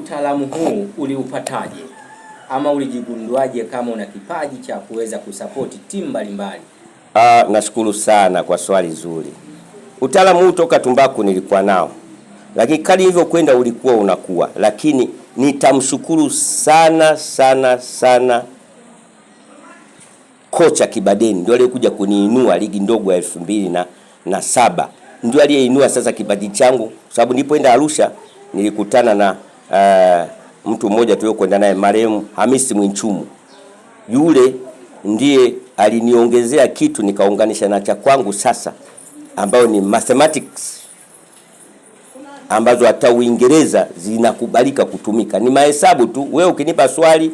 utaalamu huu uliupataje ama ulijigunduaje kama una kipaji cha kuweza kusapoti timu mbalimbali? Nashukuru sana kwa swali zuri. Utaalamu huu toka tumbaku nilikuwa nao, lakini kadri hivyo kwenda ulikuwa unakuwa. Lakini nitamshukuru sana kocha Kibadeni, ndio aliyekuja kuniinua ligi ndogo ya 2007. Ndio aliyeinua sasa kipaji changu, sababu nilipoenda Arusha nilikutana na mtu mmoja tuliokwenda naye, marehemu Hamisi Mwinchumu. Yule ndiye aliniongezea kitu nikaunganisha na cha kwangu sasa, ambayo ni mathematics, ambazo hata Uingereza zinakubalika kutumika. Ni mahesabu tu. Wewe ukinipa swali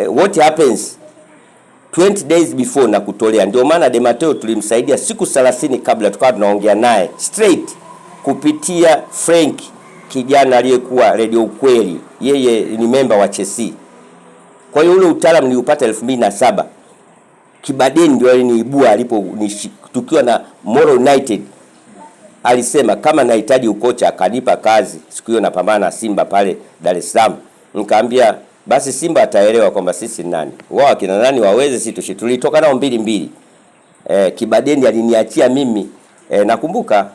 what happens 20 days before na kutolea. Ndio maana De Matteo tulimsaidia siku 30 kabla, tukawa tunaongea naye straight kupitia Frank, kijana aliyekuwa Radio Ukweli. Yeye ni member wa Chelsea. Kwa hiyo ule utaalamu niliupata 2007. Kibadeni ndio aliniibua alipo tukiwa na Moro United. Alisema kama nahitaji ukocha, akanipa kazi. Siku hiyo napambana na Simba pale Dar es Salaam. Nikamwambia basi Simba ataelewa kwamba sisi nani. Wao kina nani waweze, sisi tulitoka nao 2-2. Kibadeni aliniachia mimi. Nakumbuka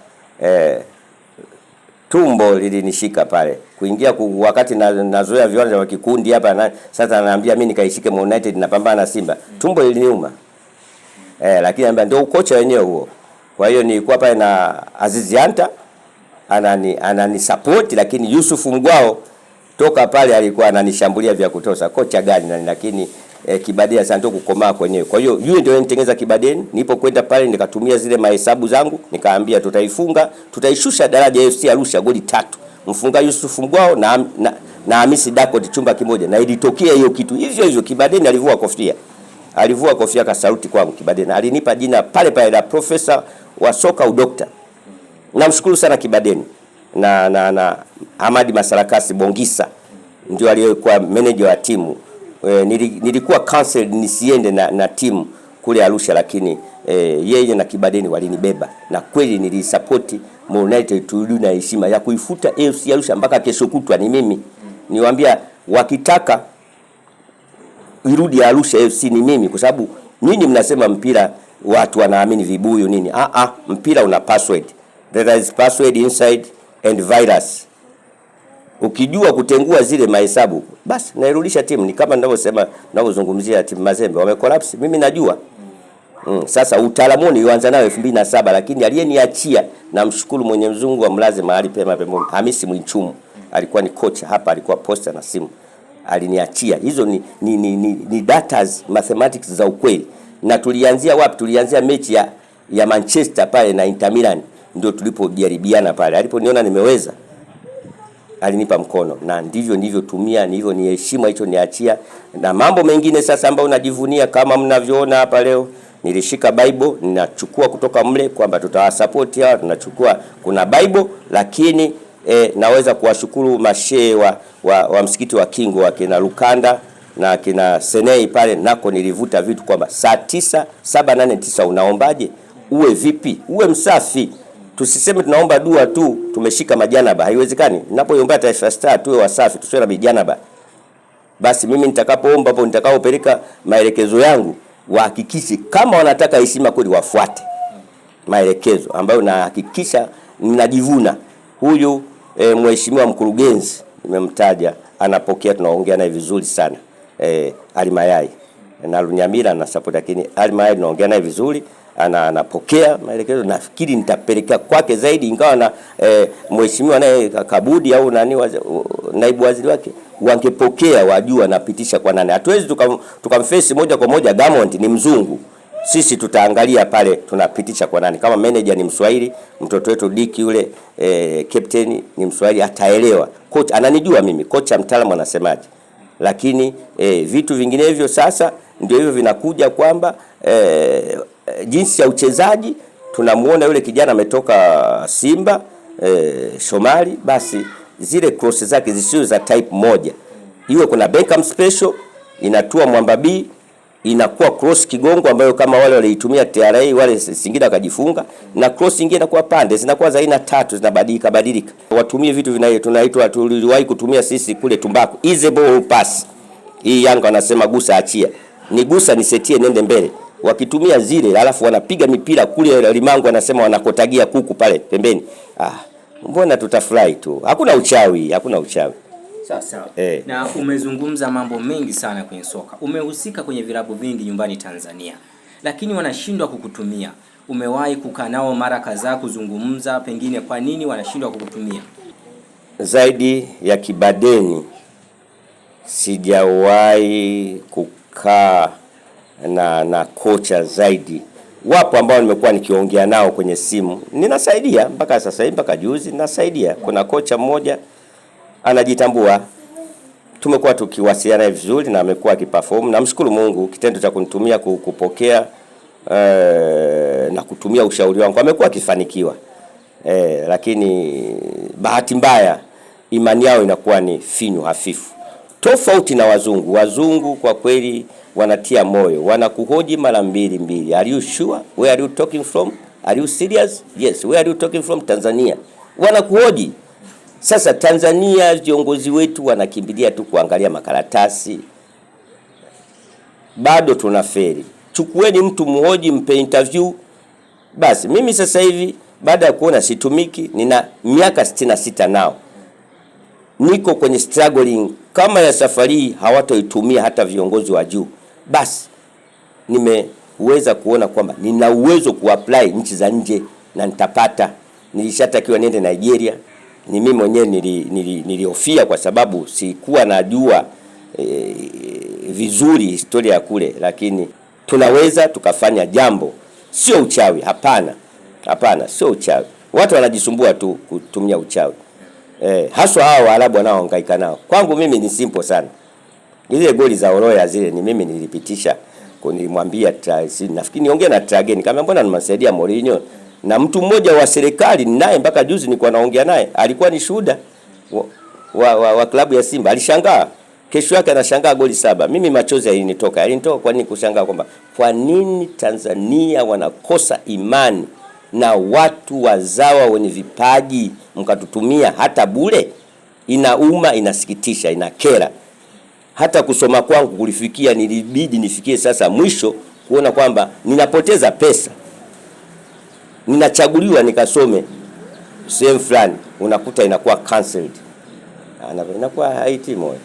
tumbo lilinishika pale. Kuingia wakati nazoea viwanja vya kikundi hapa sasa anaambia mimi nikaishike Man United napambana na Simba. Tumbo liliniuma. Lakini anambia ndio ukocha wenyewe huo. Kwa hiyo nilikuwa pale na Azizi Anta anani support, lakini Yusuf Mgwao toka pale alikuwa ananishambulia vya kutosha. Kocha gani nani, lakini Kibadeni sana kukomaa kwenyewe. Kwa hiyo yule ndio anitengeneza Kibadeni. Nilipokwenda pale nikatumia zile mahesabu zangu, nikaambia tutaifunga, tutaishusha daraja FC Arusha goli 3. Mfunga Yusuf Mgwao na Hamisi Dakot chumba kimoja, na ilitokea hiyo kitu. Hivyo Kibadeni alivua kofia. Alivua kofia kasaruti kwangu Kibadeni. Alinipa jina pale la profesa wa soka udokta. Namshukuru sana Kibadeni. Na Ahmad Masarakasi Bongisa ndio aliyekuwa manager wa timu. Nilikuwa cancel nisiende na timu kule Arusha, lakini yeye na Kibadeni walinibeba, na kweli nilisupport Man United turudi na heshima ya kuifuta AFC Arusha mpaka kesho kutwa. Ni mimi niwaambia, wakitaka irudi Arusha AFC ni mimi, kwa sababu nyinyi mnasema mpira watu wanaamini vibuyu nini. Mpira una password. There is password inside and virus. Ukijua kutengua zile mahesabu, basi nairudisha timu. Ni kama ninavyosema, ninavyozungumzia timu Mazembe wamecollapse, mimi najua. Sasa utaalamu nilianza nao 2007, lakini aliyeniachia namshukuru Mwenyezi Mungu amlaze mahali pema pema, Hamisi Mwinchumu. Alikuwa ni coach hapa, alikuwa posta na simu. Aliniachia. Hizo ni data mathematics za ukweli. Na tulianzia wapi? Tulianzia mechi ya Manchester pale na Inter Milan, ndio tulipojaribiana pale. Aliponiona nimeweza, alinipa mkono, na ndivyo tumia, ndivyo ni heshima hicho niachia. Na mambo mengine sasa ambayo najivunia kama mnavyoona hapa leo, nilishika Bible, ninachukua kutoka mle kwamba tutawasupport hawa, tunachukua kuna Bible, lakini naweza kuwashukuru mashehe wa msikiti wa Kingo wa kina Lukanda na kina Senei pale, nako nilivuta vitu kwamba saa 9 7 8 9 unaombaje, uwe vipi, uwe msafi. Tusiseme tunaomba dua tu tumeshika majanaba, haiwezekani. Ninapoomba Taifa Star tuwe wasafi, tusiwe na majanaba. Basi mimi nitakapoomba hapo, nitakaopeleka maelekezo yangu, wahakikishe kama wanataka heshima kweli wafuate maelekezo ambayo nahakikisha ninajivuna. Huyu mheshimiwa mkurugenzi nimemtaja, anapokea, tunaongea naye vizuri sana. Alimayai na Lunyamira na support, lakini Alimayai tunaongea naye vizuri, anapokea maelekezo. Nafikiri nitapeleka kwake zaidi, ingawa na mheshimiwa naye Kabudi au nani naibu waziri wake wangepokea, wajua napitisha kwa nani. Hatuwezi tukamface moja kwa moja. Diamond ni mzungu, sisi tutaangalia pale tunapitisha kwa nani. Kama manager ni Mswahili, mtoto wetu Dick yule captain ni Mswahili, ataelewa. Coach ananijua mimi, kocha mtaalamu anasemaje. Lakini vitu vinginevyo sasa ndio hivyo vinakuja kwamba jinsi ya uchezaji. Tunamuona yule kijana ametoka Simba, Shomari, basi zile cross zake zisizo za type moja. Iwe kuna Beckham special inatua mwamba B, inakuwa cross kigongo, ambayo kama wale waliitumia TRA wale Singida wakajifunga, na cross nyingine inakuwa pande, zinakuwa za aina tatu, zinabadilika. Watumie vitu tunaitwa, tuliwahi kutumia sisi kule tumbaku, easy ball pass. Hii Yanga wanasema gusa achia, ni gusa nisetie nende mbele. Wakitumia zile alafu wanapiga mipira kule, Limangu wanasema wanakotagia kuku pale pembeni. Mbona tutafurahi tu, hakuna uchawi. Sawa. Na umezungumza mambo mengi sana kwenye soka. Umehusika kwenye vilabu vingi nyumbani Tanzania, lakini wanashindwa kukutumia. Umewahi kukaa nao mara kadhaa kuzungumza, pengine kwa nini wanashindwa kukutumia? Zaidi ya Kibadeni sijawahi kukaa na kocha zaidi. Wapo ambao nimekuwa nikiongea nao kwenye simu, ninasaidia mpaka sasa hivi, mpaka juzi ninasaidia. Kuna kocha mmoja anajitambua, tumekuwa tukiwasiliana vizuri na amekuwa akiperform. Namshukuru Mungu, kitendo cha kunitumia kupokea na kutumia ushauri wangu amekuwa akifanikiwa. Lakini bahati mbaya imani yao inakuwa ni finyu, hafifu. Tofauti na wazungu kwa kweli wanatia moyo, wanakuhoji mara mbili. Are you sure? Where are you talking from? Are you serious? Yes. Where are you talking from? Tanzania. Wanakuhoji. Sasa Tanzania viongozi wetu wanakimbilia tu kuangalia makaratasi. Bado tunafeli. Chukueni mtu mhoji, mpe interview. Basi mimi sasa hivi baada ya kuona situmiki, nina miaka 66 nao. Niko kwenye struggling, kama ya safari hawatoitumia hata viongozi wa juu, basi nimeweza kuona kwamba nina uwezo kuapply nchi za nje na nitapata. Nilishatakiwa niende Nigeria, ni mimi mwenyewe nilihofia kwa sababu sikuwa najua vizuri historia ya kule, lakini tunaweza tukafanya jambo. Sio uchawi, hapana, sio uchawi. Watu wanajisumbua tu kutumia uchawi. Haswa hao Waarabu wanaohangaika nao. Kwangu mimi ni simple sana. Ile goli za Oroya zile ni mimi nilipitisha. Nilimwambia nafikiri niongea na Trageni kama mbona nimemsaidia Mourinho, na mtu mmoja wa serikali naye mpaka juzi nilikuwa naongea naye, alikuwa ni shuhuda wa klabu ya Simba. Alishangaa. Kesho yake anashangaa goli 7. Mimi machozi yalinitoka. Kwa nini kushangaa kwamba kwa nini Tanzania wanakosa imani na watu wazawa wenye vipaji mkatutumia hata bure? Inauma, inasikitisha, inakera. Hata kusoma kwangu kulifikia, nilibidi nifikie sasa mwisho kuona kwamba ninapoteza pesa. Ninachaguliwa nikasome sehemu fulani, unakuta inakuwa cancelled. Inakuwa haiti moyo.